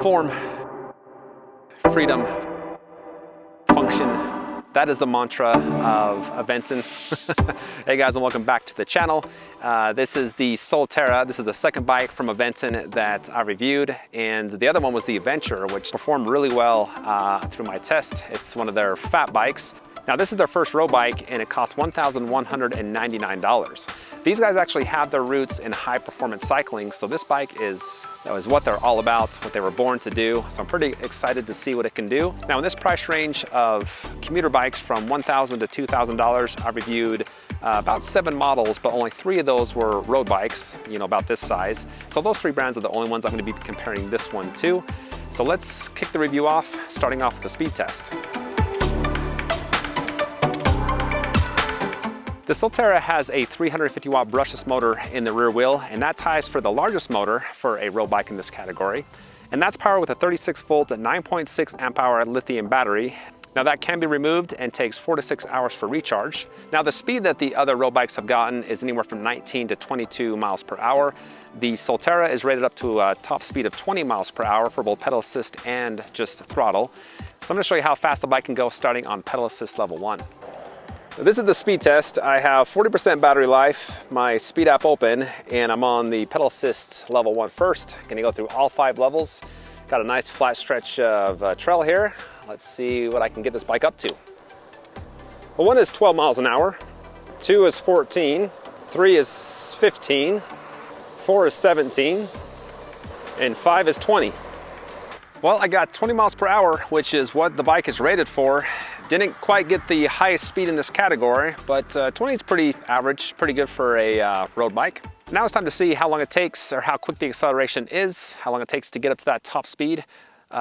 Form, freedom, function. That is the mantra of Aventon. Hey guys, and welcome back to the channel. This is the Soltera. This is the second bike from Aventon that I reviewed, and the other one was the Adventure, which performed really well through my test. It's one of their fat bikes. Now this is their first road bike, and it cost $1,199. These guys actually have their roots in high performance cycling, so this bike is what they're all about, what they were born to do. So I'm pretty excited to see what it can do. Now in this price range of commuter bikes from $1,000 to $2,000, I reviewed about 7 models, but only 3 of those were road bikes, about this size. So those 3 brands are the only ones I'm going to be comparing this one to. So let's kick the review off, starting off with the speed test. The Soltera has a 350 watt brushless motor in the rear wheel, and that ties for the largest motor for a road bike in this category. And that's powered with a 36 volt 9.6 amp hour lithium battery. Now that can be removed and takes 4 to 6 hours for recharge. Now the speed that the other road bikes have gotten is anywhere from 19 to 22 miles per hour. The Soltera is rated up to a top speed of 20 miles per hour for both pedal assist and just throttle. So I'm going to show you how fast the bike can go starting on pedal assist level 1. So this is the speed test. I have 40% battery life, my speed app open, and I'm on the pedal assist level 1 first. Gonna go through all 5 levels. Got a nice flat stretch of trail here. Let's see what I can get this bike up to. Well, 1 is 12 miles an hour, 2 is 14, 3 is 15, 4 is 17, and 5 is 20. Well, I got 20 miles per hour, which is what the bike is rated for. Didn't quite get the highest speed in this category, but 20 is pretty average, pretty good for a road bike. Now it's time to see how long it takes, or how quick the acceleration is, how long it takes to get up to that top speed.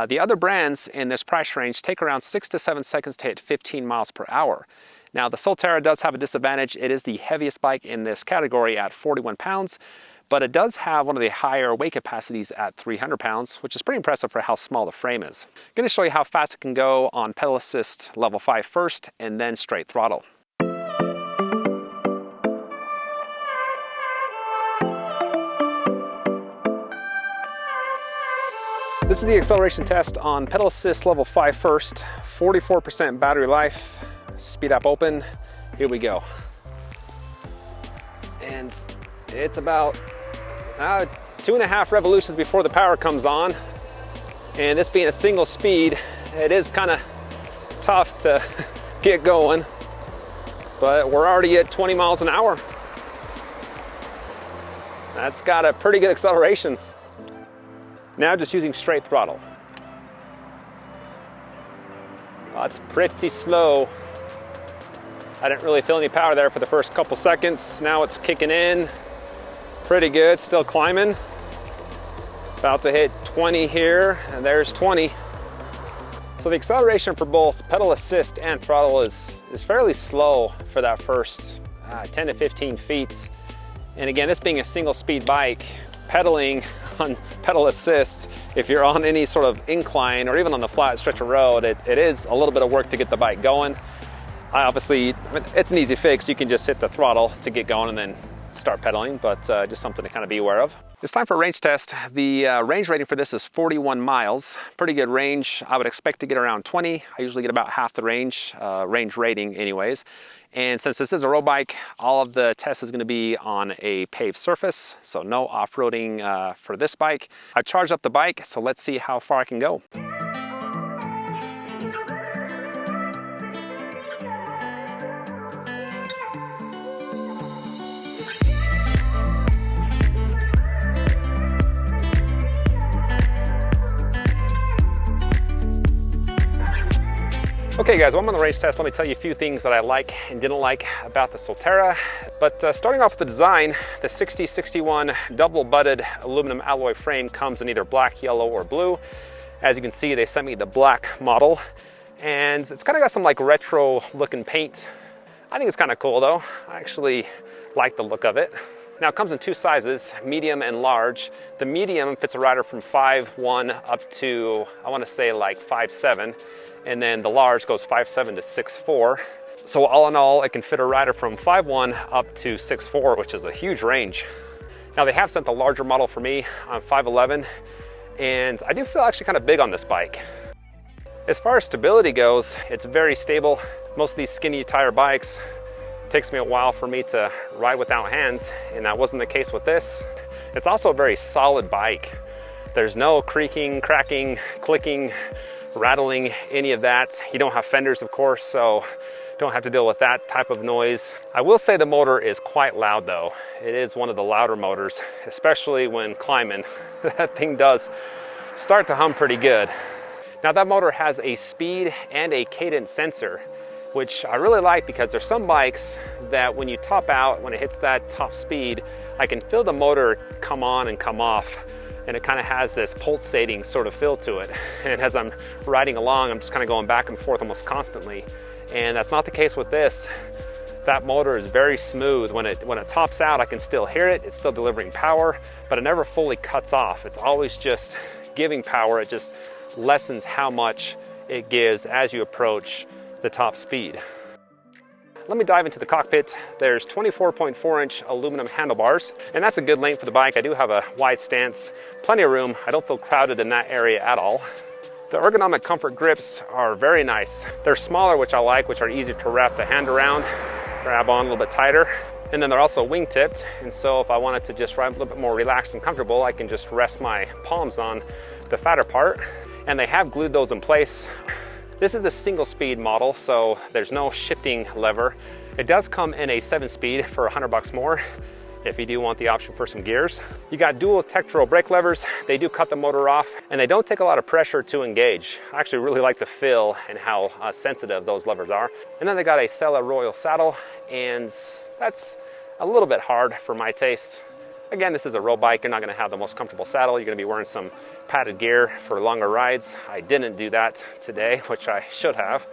The other brands in this price range take around 6 to 7 seconds to hit 15 miles per hour. Now the Soltera does have a disadvantage. It is the heaviest bike in this category at 41 pounds, but it does have one of the higher weight capacities at 300 pounds, which is pretty impressive for how small the frame is. I'm gonna show you how fast it can go on pedal assist level 5 first, and then straight throttle. This is the acceleration test on pedal assist level 5 first, 44% battery life, speed app open, here we go. And it's about 2.5 revolutions before the power comes on. And this being a single speed, it is kind of tough to get going, but we're already at 20 miles an hour. That's got a pretty good acceleration. Now just using straight throttle. Oh, it's pretty slow. I didn't really feel any power there for the first couple seconds. Now it's kicking in. Pretty good, still climbing. About to hit 20 here, and there's 20. So the acceleration for both pedal assist and throttle is fairly slow for that first 10 to 15 feet. And again, this being a single speed bike, pedaling on pedal assist, if you're on any sort of incline or even on the flat stretch of road, it is a little bit of work to get the bike going. Obviously, it's an easy fix. You can just hit the throttle to get going and then start pedaling, but just something to kind of be aware of. It's time for a range test. The range rating for this is 41 miles. Pretty good range. I would expect to get around 20. I usually get about half the range rating anyways. And since this is a road bike, all of the test is going to be on a paved surface, so no off-roading for this bike. I've charged up the bike, so let's see how far I can go. Okay guys, well, I'm on the race test. Let me tell you a few things that I like and didn't like about the Soltera. But starting off with the design, the 6061 double butted aluminum alloy frame comes in either black, yellow, or blue. As you can see, they sent me the black model, and it's kind of got some like retro looking paint. I think it's kind of cool though. I actually like the look of it. Now it comes in 2 sizes, medium and large. The medium fits a rider from 5'1" up to, I want to say like 5'7", and then the large goes 5'7" to 6'4". So all in all, it can fit a rider from 5'1" up to 6'4", which is a huge range. Now they have sent the larger model for me on 5'11", and I do feel actually kind of big on this bike. As far as stability goes, it's very stable. Most of these skinny tire bikes, takes me a while for me to ride without hands, and that wasn't the case with this. It's also a very solid bike. There's no creaking, cracking, clicking, rattling, any of that. You don't have fenders, of course, so don't have to deal with that type of noise. I will say the motor is quite loud though. It is one of the louder motors, especially when climbing. That thing does start to hum pretty good. Now that motor has a speed and a cadence sensor, which I really like because there's some bikes that when you top out, when it hits that top speed, I can feel the motor come on and come off, and it kind of has this pulsating sort of feel to it. And as I'm riding along, I'm just kind of going back and forth almost constantly. And that's not the case with this. That motor is very smooth. When it tops out, I can still hear it. It's still delivering power, but it never fully cuts off. It's always just giving power. It just lessens how much it gives as you approach the top speed. Let me dive into the cockpit. There's 24.4-inch aluminum handlebars, and that's a good length for the bike. I do have a wide stance, plenty of room. I don't feel crowded in that area at all. The ergonomic comfort grips are very nice. They're smaller, which I like, which are easier to wrap the hand around, grab on a little bit tighter. And then they're also wing-tipped, and so if I wanted to just ride a little bit more relaxed and comfortable, I can just rest my palms on the fatter part. And they have glued those in place. This is the single speed model, so there's no shifting lever. It does come in a 7-speed for $100 more if you do want the option for some gears. You got dual Tektro brake levers. They do cut the motor off, and they don't take a lot of pressure to engage. I actually really like the feel and how sensitive those levers are. And then they got a Sella Royal saddle, and that's a little bit hard for my taste. Again, this is a road bike. You're not gonna have the most comfortable saddle. You're gonna be wearing some padded gear for longer rides. I didn't do that today, which I should have.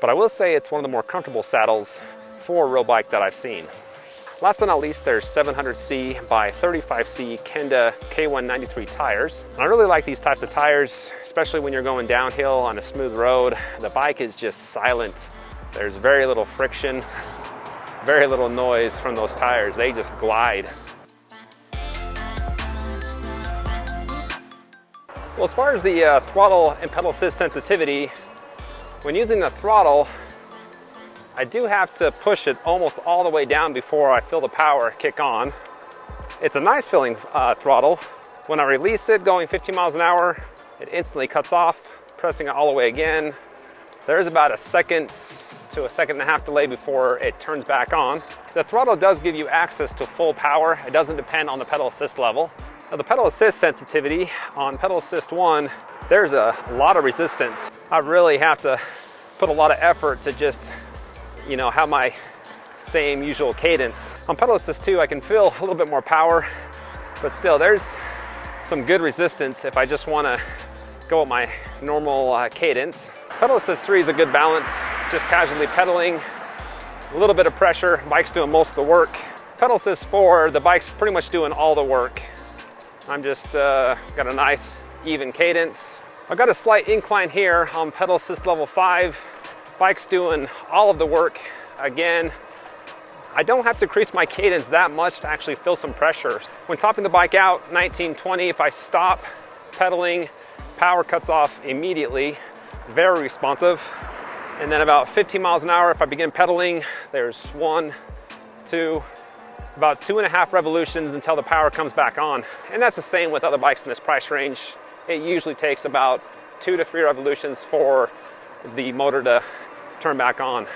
But I will say it's one of the more comfortable saddles for a road bike that I've seen. Last but not least, there's 700C by 35C Kenda K193 tires. And I really like these types of tires, especially when you're going downhill on a smooth road. The bike is just silent. There's very little friction, very little noise from those tires. They just glide. Well, as far as the throttle and pedal assist sensitivity, when using the throttle, I do have to push it almost all the way down before I feel the power kick on. It's a nice feeling throttle. When I release it going 15 miles an hour, it instantly cuts off. Pressing it all the way again, there's about a second to a second and a half delay before it turns back on. The throttle does give you access to full power. It doesn't depend on the pedal assist level. Now the pedal assist sensitivity on pedal assist 1, there's a lot of resistance. I really have to put a lot of effort to just, you know, have my same usual cadence. On pedal assist 2, I can feel a little bit more power, but still there's some good resistance if I just want to go with my normal cadence. Pedal assist 3 is a good balance, just casually pedaling, a little bit of pressure, bike's doing most of the work. Pedal assist 4, the bike's pretty much doing all the work. I'm just got a nice even cadence. I've got a slight incline here on pedal assist level 5. Bike's doing all of the work. Again, I don't have to increase my cadence that much to actually feel some pressure. When topping the bike out, 19-20, if I stop pedaling, power cuts off immediately, very responsive. And then about 15 miles an hour, if I begin pedaling, there's 1, 2, about 2.5 revolutions until the power comes back on. And that's the same with other bikes in this price range. It usually takes about 2 to 3 revolutions for the motor to turn back on.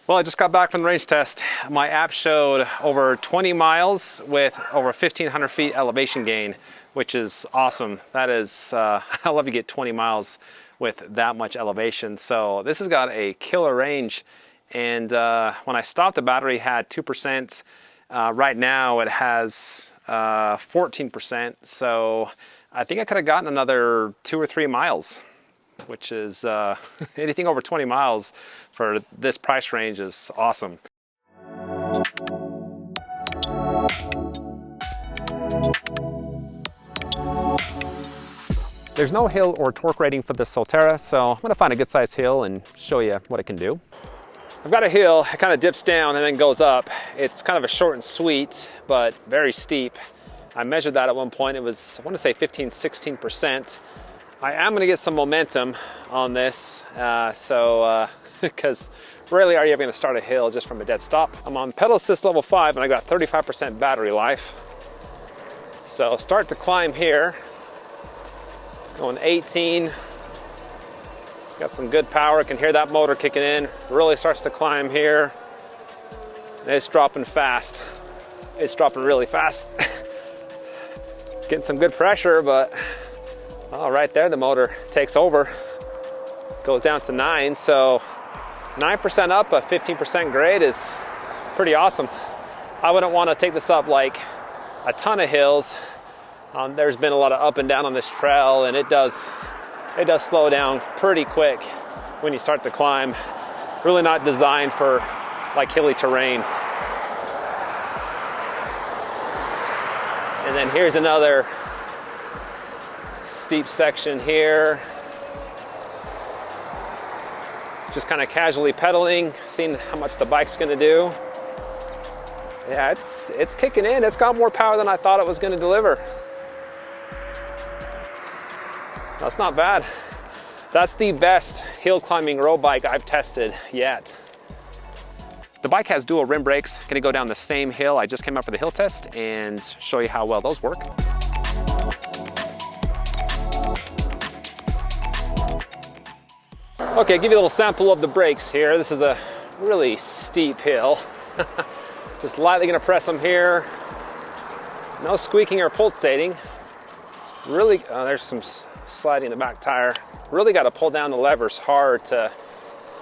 Well, I just got back from the race test. My app showed over 20 miles with over 1,500 feet elevation gain, which is awesome. That is, I love to get 20 miles with that much elevation. So this has got a killer range. And when I stopped, the battery had 2%. Right now it has 14%. So I think I could have gotten another 2 or 3 miles, which is anything over 20 miles for this price range is awesome. There's no hill or torque rating for the Soltera, so I'm gonna find a good sized hill and show you what it can do. I've got a hill, it kind of dips down and then goes up. It's kind of a short and sweet, but very steep. I measured that at one point. It was, I want to say 15, 16%. I am going to get some momentum on this, because rarely are you ever going to start a hill just from a dead stop. I'm on pedal assist level 5 and I got 35% battery life. So start to climb here, going 18. Got some good power, can hear that motor kicking in. Really starts to climb here. And it's dropping fast. It's dropping really fast. Getting some good pressure, but right there the motor takes over. Goes down to 9, so 9% up, a 15% grade is pretty awesome. I wouldn't want to take this up like a ton of hills. There's been a lot of up and down on this trail, and it does slow down pretty quick when you start to climb. Really not designed for like hilly terrain. And then here's another steep section here. Just kind of casually pedaling, seeing how much the bike's gonna do. Yeah, it's kicking in. It's got more power than I thought it was gonna deliver. That's not bad. That's the best hill climbing road bike I've tested yet. The bike has dual rim brakes. Gonna go down the same hill. I just came up for the hill test and show you how well those work. Okay, give you a little sample of the brakes here. This is a really steep hill. Just lightly gonna press them here. No squeaking or pulsating. Really, there's some sliding in the back tire. Really got to pull down the levers hard to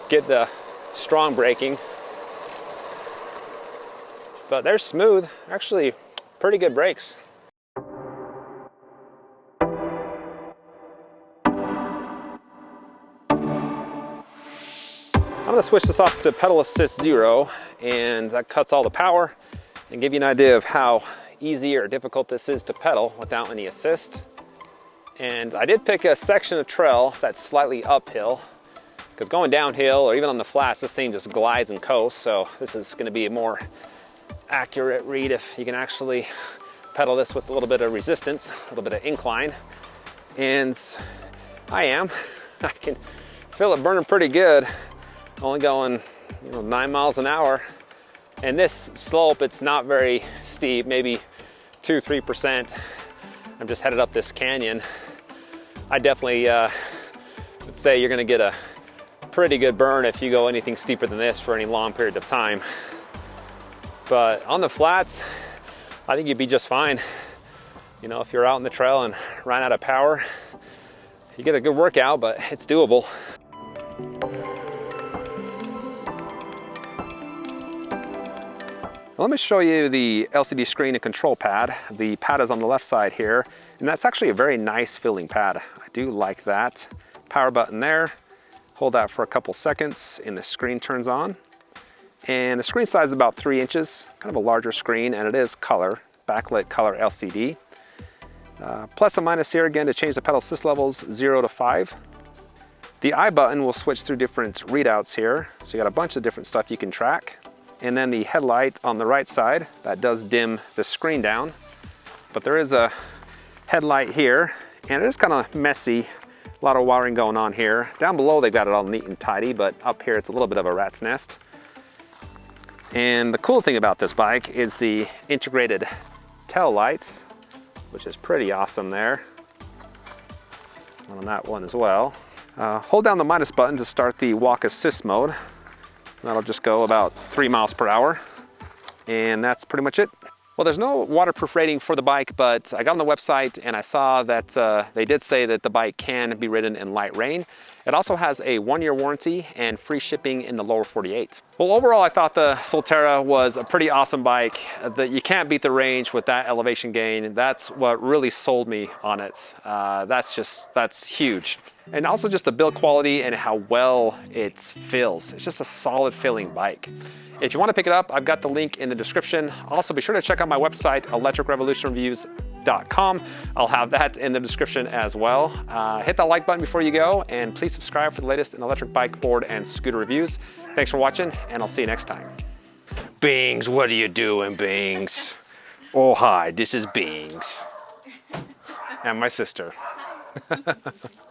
get the strong braking. But they're smooth, actually pretty good brakes. I'm gonna switch this off to pedal assist 0, and that cuts all the power and give you an idea of how easy or difficult this is to pedal without any assist. And I did pick a section of trail that's slightly uphill, because going downhill or even on the flats, this thing just glides and coasts. So this is going to be a more accurate read if you can actually pedal this with a little bit of resistance, a little bit of incline. And I can feel it burning pretty good. Only going 9 miles an hour. And this slope, it's not very steep, maybe 2-3%. I'm just headed up this canyon. I definitely would say you're gonna get a pretty good burn if you go anything steeper than this for any long period of time. But on the flats, I think you'd be just fine. If you're out in the trail and run out of power, you get a good workout, but it's doable. Let me show you the LCD screen and control pad. The pad is on the left side here, and that's actually a very nice feeling pad. I do like that. Power button there. Hold that for a couple seconds and the screen turns on. And the screen size is about 3 inches, kind of a larger screen, and it is color, backlit color LCD. Plus and minus here again to change the pedal assist levels 0 to 5. The I button will switch through different readouts here. So you got a bunch of different stuff you can track. And then the headlight on the right side, that does dim the screen down. But there is a headlight here, and it is kind of messy. A lot of wiring going on here. Down below, they've got it all neat and tidy, but up here, it's a little bit of a rat's nest. And the cool thing about this bike is the integrated tail lights, which is pretty awesome there. On that one as well. Hold down the minus button to start the walk assist mode. That'll just go about 3 miles per hour. And that's pretty much it. Well, there's no waterproof rating for the bike, but I got on the website and I saw that they did say that the bike can be ridden in light rain. It also has a 1-year warranty and free shipping in the lower 48. Well, overall, I thought the Soltera was a pretty awesome bike. That you can't beat the range with that elevation gain. That's what really sold me on it. That's huge. And also just the build quality and how well it feels. It's just a solid feeling bike. If you want to pick it up, I've got the link in the description. Also, be sure to check out my website, electricrevolutionreviews.com. I'll have that in the description as well. Hit that like button before you go, and please subscribe for the latest in electric bike, board, and scooter reviews. Thanks for watching, and I'll see you next time. Bings, what are you doing, Bings? Oh, hi, this is Bings. And my sister.